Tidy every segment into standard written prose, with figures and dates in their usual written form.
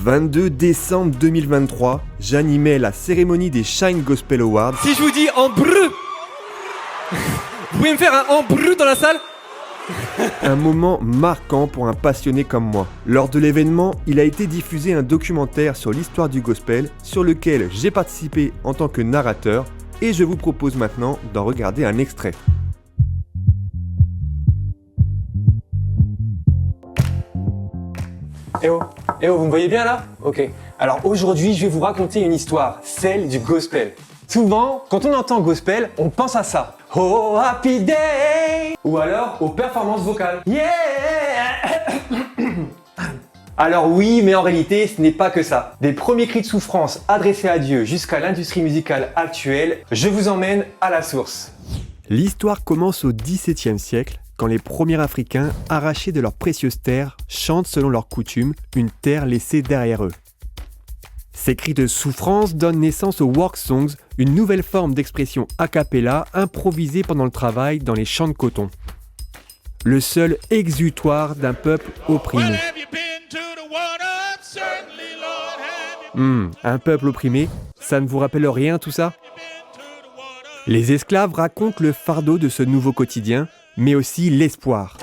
22 décembre 2023, j'animais la cérémonie des Shine Gospel Awards. Si je vous dis en breu, vous pouvez me faire un en breu dans la salle? Un moment marquant pour un passionné comme moi. Lors de l'événement, il a été diffusé un documentaire sur l'histoire du gospel sur lequel j'ai participé en tant que narrateur et je vous propose maintenant d'en regarder un extrait. Eh oh, vous me voyez bien là? Ok. Alors aujourd'hui, je vais vous raconter une histoire, celle du gospel. Souvent, quand on entend gospel, on pense à ça. Oh, happy day! Ou alors aux performances vocales. Yeah! Alors oui, mais en réalité, ce n'est pas que ça. Des premiers cris de souffrance adressés à Dieu jusqu'à l'industrie musicale actuelle, je vous emmène à la source. L'histoire commence au XVIIe siècle, quand les premiers Africains, arrachés de leurs précieuses terres, chantent selon leur coutume une terre laissée derrière eux. Ces cris de souffrance donnent naissance aux work songs, une nouvelle forme d'expression a cappella improvisée pendant le travail dans les champs de coton. Le seul exutoire d'un peuple opprimé. Un peuple opprimé, ça ne vous rappelle rien tout ça? Les esclaves racontent le fardeau de ce nouveau quotidien, mais aussi l'espoir.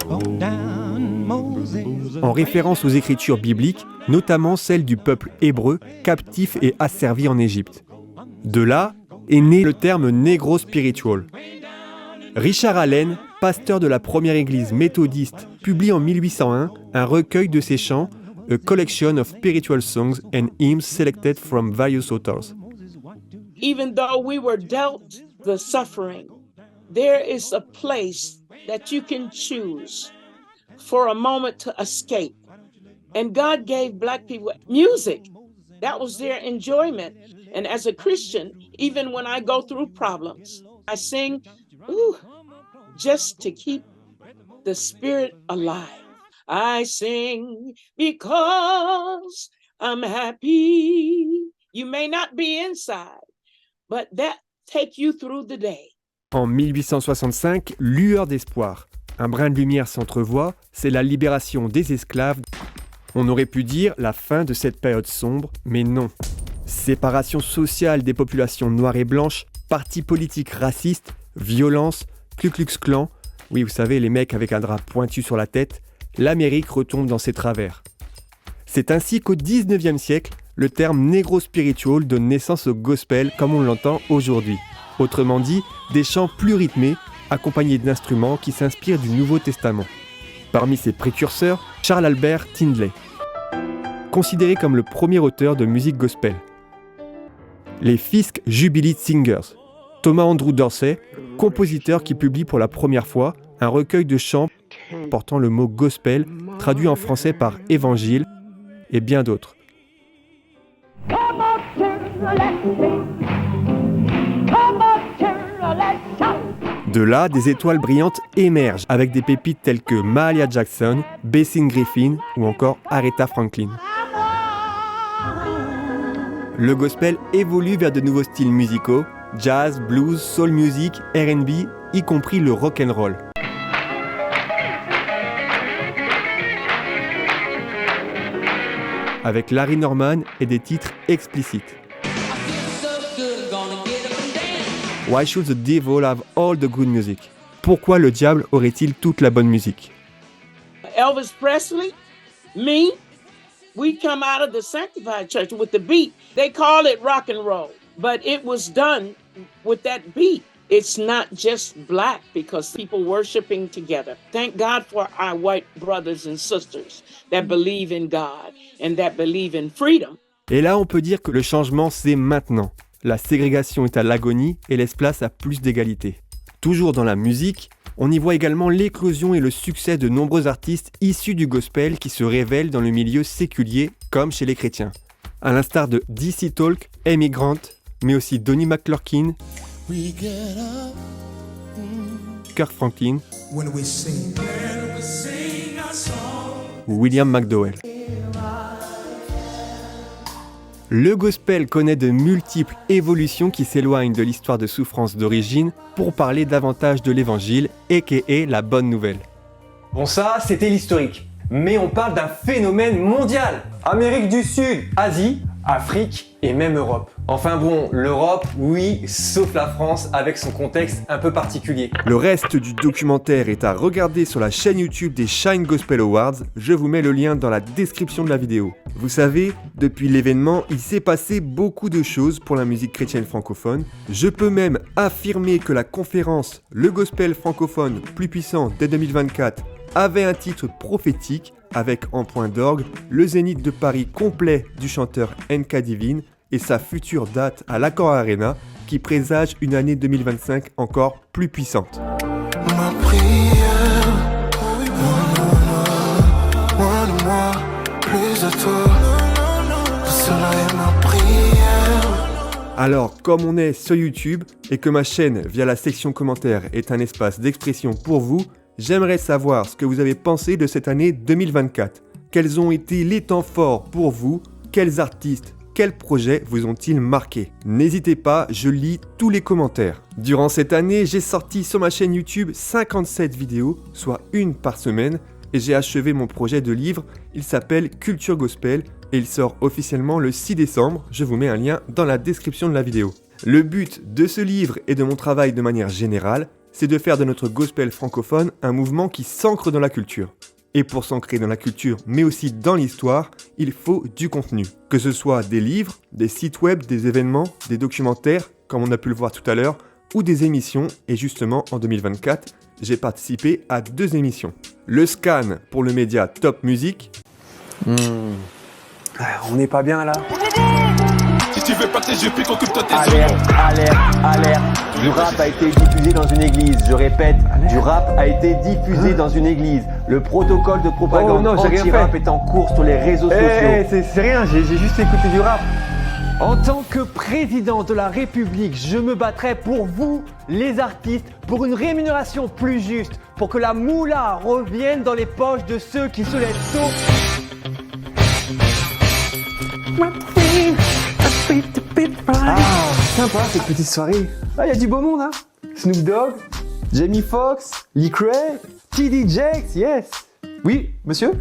En référence aux écritures bibliques, notamment celles du peuple hébreu, captif et asservi en Égypte. De là est né le terme Negro Spiritual. Richard Allen, pasteur de la première église méthodiste, publie en 1801 un recueil de ses chants, A Collection of Spiritual Songs and Hymns Selected from Various Authors. Even though we were dealt the suffering, there is a place that you can choose for a moment to escape. And God gave Black people music. That was their enjoyment. And as a Christian, even when I go through problems, I sing, just to keep the spirit alive. I sing because I'm happy. You may not be inside, but that take you through the day. En 1865, lueur d'espoir. Un brin de lumière s'entrevoit, c'est la libération des esclaves. On aurait pu dire la fin de cette période sombre, mais non. Séparation sociale des populations noires et blanches, partis politiques racistes, violence, Ku Klux Klan, oui vous savez les mecs avec un drap pointu sur la tête, l'Amérique retombe dans ses travers. C'est ainsi qu'au 19e siècle, le terme Negro Spiritual donne naissance au gospel comme on l'entend aujourd'hui. Autrement dit, des chants plus rythmés, accompagnés d'instruments qui s'inspirent du Nouveau Testament. Parmi ses précurseurs, Charles Albert Tindley, considéré comme le premier auteur de musique gospel. Les Fisk Jubilee Singers, Thomas Andrew Dorsey, compositeur qui publie pour la première fois un recueil de chants portant le mot gospel, traduit en français par évangile, et bien d'autres. De là, des étoiles brillantes émergent avec des pépites telles que Mahalia Jackson, Bessie Griffin ou encore Aretha Franklin. Le gospel évolue vers de nouveaux styles musicaux, jazz, blues, soul music, R&B, y compris le rock and roll. Avec Larry Norman et des titres explicites. Why should the devil have all the good music? Pourquoi le diable aurait-il toute la bonne musique? Elvis Presley, me, we come out of the sanctified church with the beat. They call it rock and roll, but it was done with that beat. It's not just black because people worshiping together. Thank God for our white brothers and sisters that believe in God and that believe in freedom. Et là, on peut dire que le changement, c'est maintenant. La ségrégation est à l'agonie et laisse place à plus d'égalité. Toujours dans la musique, on y voit également l'éclosion et le succès de nombreux artistes issus du gospel qui se révèlent dans le milieu séculier comme chez les chrétiens. À l'instar de D.C. Talk, Amy Grant, mais aussi Donnie McClurkin, Kirk Franklin ou William McDowell. Le gospel connaît de multiples évolutions qui s'éloignent de l'histoire de souffrance d'origine pour parler davantage de l'évangile, a.k.a. la bonne nouvelle. Bon ça, c'était l'historique. mais on parle d'un phénomène mondial. Amérique du Sud, Asie, Afrique et même Europe. Enfin bon, l'Europe, oui, sauf la France avec son contexte un peu particulier. Le reste du documentaire est à regarder sur la chaîne YouTube des Shine Gospel Awards, je vous mets le lien dans la description de la vidéo. Vous savez, depuis l'événement, il s'est passé beaucoup de choses pour la musique chrétienne francophone. Je peux même affirmer que la conférence Le Gospel francophone plus puissant dès 2024 avait un titre prophétique avec en point d'orgue le Zénith de Paris complet du chanteur NK Divine et sa future date à l'Accor Arena qui présage une année 2025 encore plus puissante. Ma prière, moi, plus de toi, cela est ma prière. Alors, comme on est sur YouTube et que ma chaîne via la section commentaires est un espace d'expression pour vous, j'aimerais savoir ce que vous avez pensé de cette année 2024. Quels ont été les temps forts pour vous? Quels artistes, quels projets vous ont-ils marqué? N'hésitez pas, je lis tous les commentaires. Durant cette année, j'ai sorti sur ma chaîne YouTube 57 vidéos, soit une par semaine, et j'ai achevé mon projet de livre. Il s'appelle Culture Gospel et il sort officiellement le 6 décembre. Je vous mets un lien dans la description de la vidéo. Le but de ce livre et de mon travail de manière générale, c'est de faire de notre gospel francophone un mouvement qui s'ancre dans la culture. Et pour s'ancrer dans la culture, mais aussi dans l'histoire, il faut du contenu. Que ce soit des livres, des sites web, des événements, des documentaires, comme on a pu le voir tout à l'heure, ou des émissions. Et justement, en 2024, j'ai participé à 2 émissions. Le Scan pour le média Top Music. On n'est pas bien là. Si tu veux partager, puis qu'on coupe toi tes Alerte. Du rap a été diffusé dans une église. Je répète, du rap a été diffusé dans une église. Le protocole de propagande anti-rap est en cours sur les réseaux sociaux. C'est rien, j'ai juste écouté du rap. En tant que président de la République, je me battrai pour vous, les artistes, pour une rémunération plus juste, pour que la moula revienne dans les poches de ceux qui se laissent tôt. Ah, sympa cette petite soirée. Ah, il y a du beau monde, hein. Snoop Dogg, Jamie Foxx, Lee Cray, TD Jakes, yes. Oui, monsieur?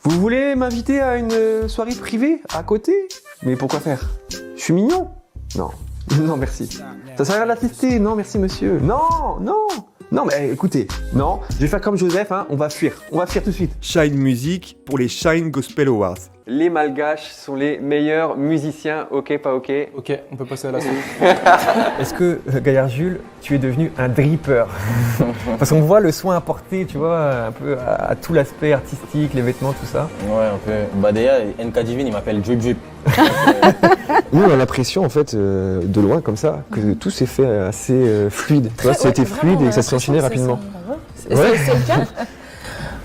Vous voulez m'inviter à une soirée privée à côté? Mais pourquoi faire? Je suis mignon? Non. Non, merci. Ça sert à rien d'assister. Non, merci, monsieur. Non, mais écoutez, non, je vais faire comme Joseph, hein, on va fuir tout de suite. Shine Music pour les Shine Gospel Awards. Les Malgaches sont les meilleurs musiciens, ok, pas ok? Ok, on peut passer à la suite. Est-ce que, Gaillard Jules, tu es devenu un dripper? Parce qu'on voit le soin apporté, tu vois, un peu à tout l'aspect artistique, les vêtements, tout ça. Ouais, un peu. Bah d'ailleurs, NK Divine, il m'appelle Drip Drip. Nous, on a l'impression, en fait, de loin, comme ça, que tout s'est fait assez fluide. Tu vois, ça a été fluide et que ça s'est enchaîné rapidement. C'est le cas.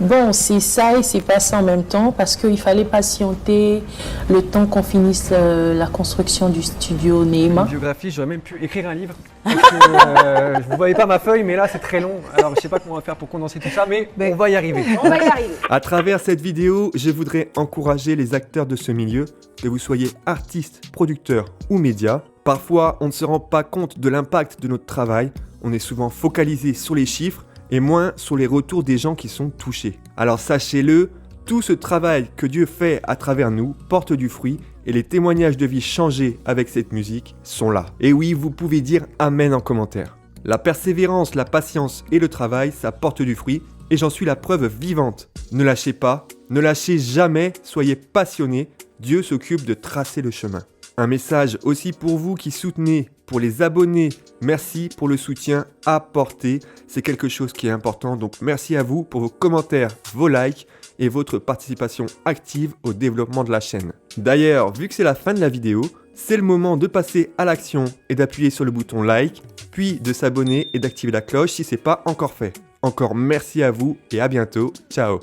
Bon, c'est ça et c'est passé en même temps parce qu'il fallait patienter le temps qu'on finisse la construction du studio Neema. Une biographie, j'aurais même pu écrire un livre. Parce que, je ne voyais pas ma feuille, mais là c'est très long. Alors je sais pas comment on va faire pour condenser tout ça, mais on va y arriver. À travers cette vidéo, je voudrais encourager les acteurs de ce milieu, que vous soyez artistes, producteurs ou médias. Parfois, on ne se rend pas compte de l'impact de notre travail. On est souvent focalisé sur les chiffres et moins sur les retours des gens qui sont touchés. Alors sachez-le, tout ce travail que Dieu fait à travers nous porte du fruit et les témoignages de vie changés avec cette musique sont là. Et oui, vous pouvez dire Amen en commentaire. La persévérance, la patience et le travail, ça porte du fruit et j'en suis la preuve vivante. Ne lâchez pas, ne lâchez jamais, soyez passionnés, Dieu s'occupe de tracer le chemin. Un message aussi pour vous qui soutenez, pour les abonnés, merci pour le soutien apporté. C'est quelque chose qui est important, donc merci à vous pour vos commentaires, vos likes et votre participation active au développement de la chaîne. D'ailleurs, vu que c'est la fin de la vidéo, c'est le moment de passer à l'action et d'appuyer sur le bouton like, puis de s'abonner et d'activer la cloche si ce n'est pas encore fait. Encore merci à vous et à bientôt. Ciao.